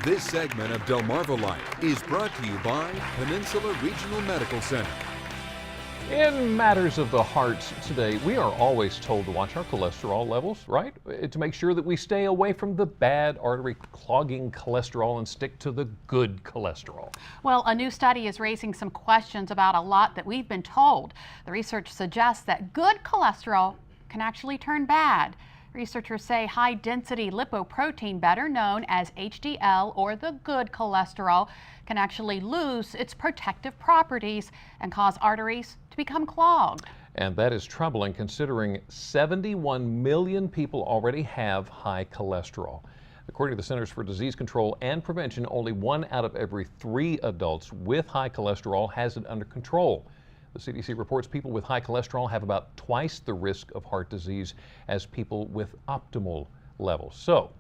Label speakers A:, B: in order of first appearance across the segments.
A: This segment of Delmarva Life is brought to you by Peninsula Regional Medical Center.
B: In matters of the heart today, we are always told to watch our cholesterol levels, right? To make sure that we stay away from the bad artery clogging cholesterol and stick to the good cholesterol.
C: Well, a new study is raising some questions about a lot that we've been told. The research suggests that good cholesterol can actually turn bad. Researchers say high-density lipoprotein, better known as HDL or the good cholesterol, can actually lose its protective properties and cause arteries to become clogged.
B: And that is troubling considering 71 million people already have high cholesterol. According to the Centers for Disease Control and Prevention, only 1 out of every 3 adults with high cholesterol has it under control. The CDC reports people with high cholesterol have about twice the risk of heart disease as people with optimal levels. So,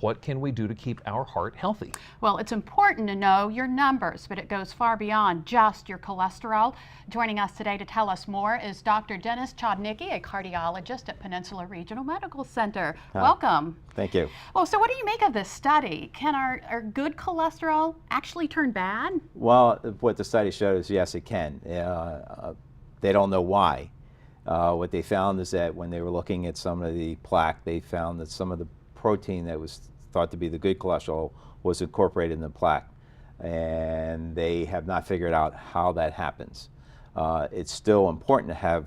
B: what can we do to keep our heart healthy?
C: Well, it's important to know your numbers, but it goes far beyond just your cholesterol. Joining us today to tell us more is Dr. Dennis Chodnicki, a cardiologist at Peninsula Regional Medical Center. Welcome.
D: Thank you.
C: Well, so what do you make of this study? Can our good cholesterol actually turn bad?
D: Well, what the study shows, yes, it can. They don't know why. What they found is that when they were looking at some of the plaque, they found that some of the protein that was thought to be the good cholesterol was incorporated in the plaque, and they have not figured out how that happens. It's still important to have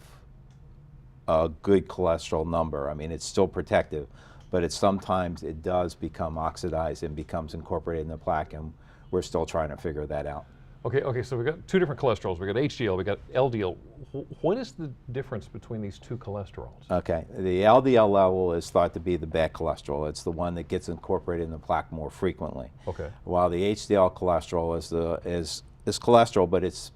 D: a good cholesterol number. I mean, it's still protective, but sometimes it does become oxidized and becomes incorporated in the plaque, and we're still trying to figure that out.
B: Okay, so we've got 2 different cholesterols. We've got HDL, we've got LDL. What is the difference between these 2 cholesterols?
D: Okay, the LDL level is thought to be the bad cholesterol. It's the one that gets incorporated in the plaque more frequently.
B: Okay.
D: While the HDL cholesterol is cholesterol, but it's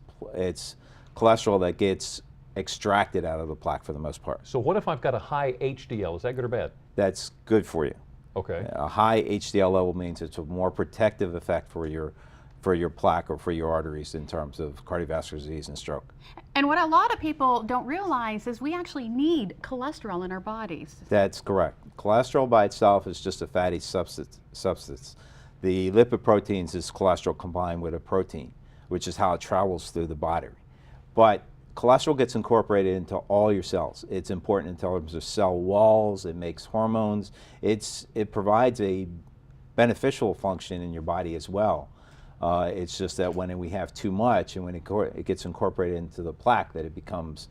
D: cholesterol that gets extracted out of the plaque for the most part.
B: So what if I've got a high HDL? Is that good or bad?
D: That's good for you.
B: Okay.
D: A high HDL level means it's a more protective effect for your plaque or for your arteries in terms of cardiovascular disease and stroke.
C: And what a lot of people don't realize is we actually need cholesterol in our bodies.
D: That's correct. Cholesterol by itself is just a fatty substance. The lipoproteins is cholesterol combined with a protein, which is how it travels through the body. But cholesterol gets incorporated into all your cells. It's important in terms of cell walls. It makes hormones. It provides a beneficial function in your body as well. It's just that when we have too much and when it gets incorporated into the plaque, that it becomes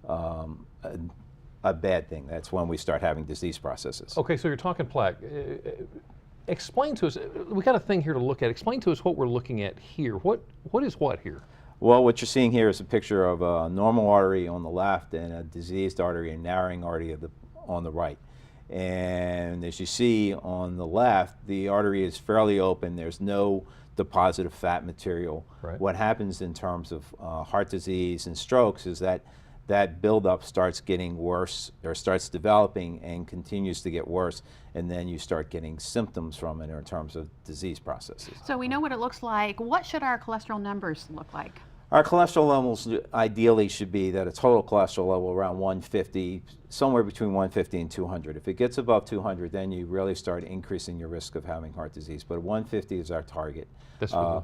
D: a bad thing. That's when we start having disease processes.
B: Okay, so you're talking plaque. Explain to us, we got a thing here to look at. Explain to us what we're looking at here. What is what here?
D: Well, what you're seeing here is a picture of a normal artery on the left and a diseased artery, a narrowing artery on the right. And as you see on the left, the artery is fairly open. There's no deposit of fat material.
B: Right.
D: What happens in terms of heart disease and strokes is that buildup starts getting worse or starts developing and continues to get worse, and then you start getting symptoms from it in terms of disease processes.
C: So we know what it looks like. What should our cholesterol numbers look like?
D: Our cholesterol levels ideally should be that a total cholesterol level around 150, somewhere between 150 and 200. If it gets above 200, then you really start increasing your risk of having heart disease. But 150 is our target.
B: This for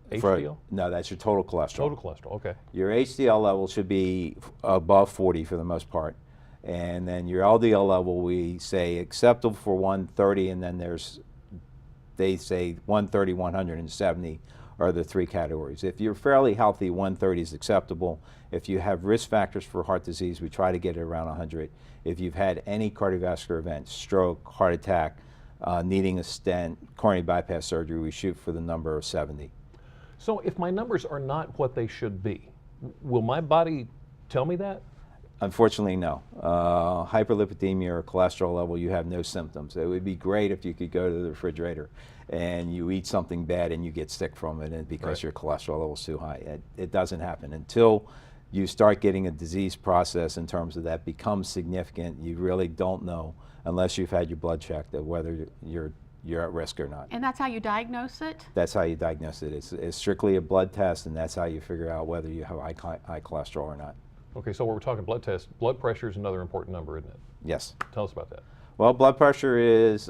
B: the HDL?
D: No, that's your total cholesterol.
B: Total cholesterol, okay.
D: Your HDL level should be above 40 for the most part. And then your LDL level, we say acceptable for 130, and then they say 130, 170 are the 3 categories. If you're fairly healthy, 130 is acceptable. If you have risk factors for heart disease, we try to get it around 100. If you've had any cardiovascular event, stroke, heart attack, needing a stent, coronary bypass surgery, we shoot for the number of 70.
B: So if my numbers are not what they should be, will my body tell me that?
D: Unfortunately, no. Hyperlipidemia or cholesterol level, you have no symptoms. It would be great if you could go to the refrigerator and you eat something bad and you get sick from it, and because your cholesterol level is too high. It doesn't happen until you start getting a disease process in terms of that becomes significant. You really don't know unless you've had your blood checked of whether you're at risk or not.
C: And that's how you diagnose it?
D: That's how you diagnose it. It's strictly a blood test, and that's how you figure out whether you have high cholesterol or not.
B: Okay, so we're talking blood tests. Blood pressure is another important number, isn't it?
D: Yes.
B: Tell us about that.
D: Well, blood pressure is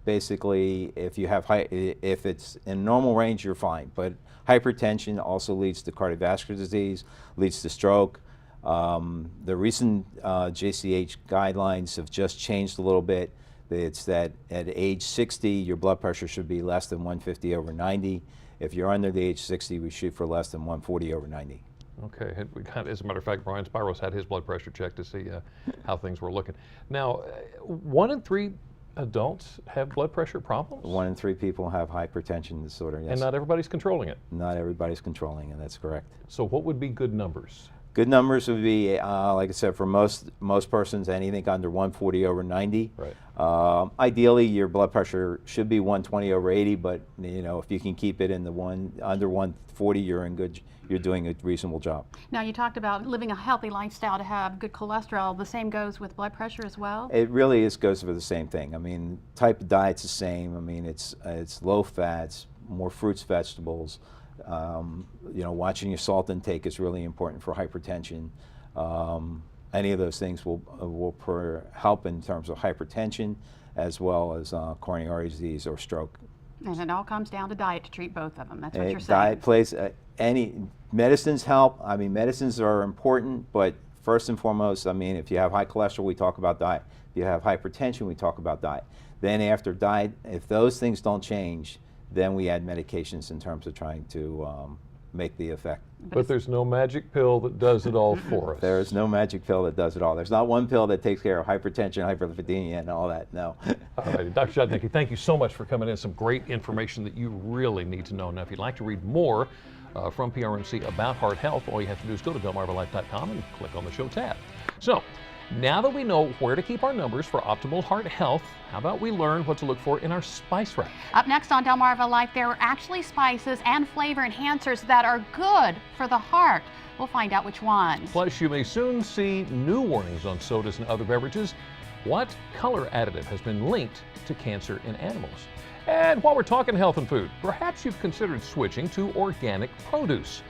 D: basically, if you have if it's in normal range, you're fine. But hypertension also leads to cardiovascular disease, leads to stroke. The recent JCH guidelines have just changed a little bit. It's that at age 60, your blood pressure should be less than 150/90. If you're under the age 60, we shoot for less than 140/90.
B: Okay, we got, as a matter of fact, Brian Spiros had his blood pressure checked to see how things were looking. Now, 1 in 3 adults have blood pressure problems?
D: 1 in 3 people have hypertension disorder, yes.
B: And not everybody's controlling it?
D: Not everybody's controlling it, that's correct.
B: So what would be good numbers?
D: Good numbers would be, like I said, for most persons, anything under 140/90.
B: Right.
D: Ideally, your blood pressure should be 120/80, but if you can keep it in the under 140, you're doing a reasonable job.
C: Now, you talked about living a healthy lifestyle to have good cholesterol. The same goes with blood pressure as well?
D: It really goes for the same thing. I mean, type of diet's the same. I mean, it's low fats, more fruits, vegetables. Watching your salt intake is really important for hypertension. Any of those things will help in terms of hypertension as well as coronary artery disease or stroke.
C: And it all comes down to diet to treat both of them. That's what you're saying.
D: Diet plays medicines help. I mean, medicines are important, but first and foremost, I mean, if you have high cholesterol, we talk about diet. If you have hypertension, we talk about diet. Then after diet, if those things don't change, then we add medications in terms of trying to make the effect.
B: But there's no magic pill that does it all for us.
D: There is no magic pill that does it all. There's not one pill that takes care of hypertension, hyperlipidemia, and all that, no.
B: All right, Dr. Shadnicki, thank you so much for coming in. Some great information that you really need to know. Now, if you'd like to read more from PRMC about heart health, all you have to do is go to delmarvalife.com and click on the show tab. So, now that we know where to keep our numbers for optimal heart health, how about we learn what to look for in our spice rack?
C: Up next on Delmarva Life, there are actually spices and flavor enhancers that are good for the heart. We'll find out which ones.
B: Plus, you may soon see new warnings on sodas and other beverages. What color additive has been linked to cancer in animals? And while we're talking health and food, perhaps you've considered switching to organic produce.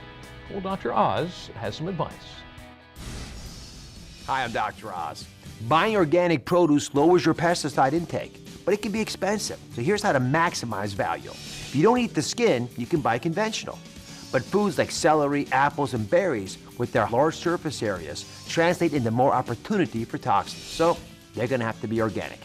B: Well, Dr. Oz has some advice.
E: Hi, I'm Dr. Oz. Buying organic produce lowers your pesticide intake, but it can be expensive. So here's how to maximize value. If you don't eat the skin, you can buy conventional. But foods like celery, apples, and berries with their large surface areas translate into more opportunity for toxins. So they're gonna have to be organic.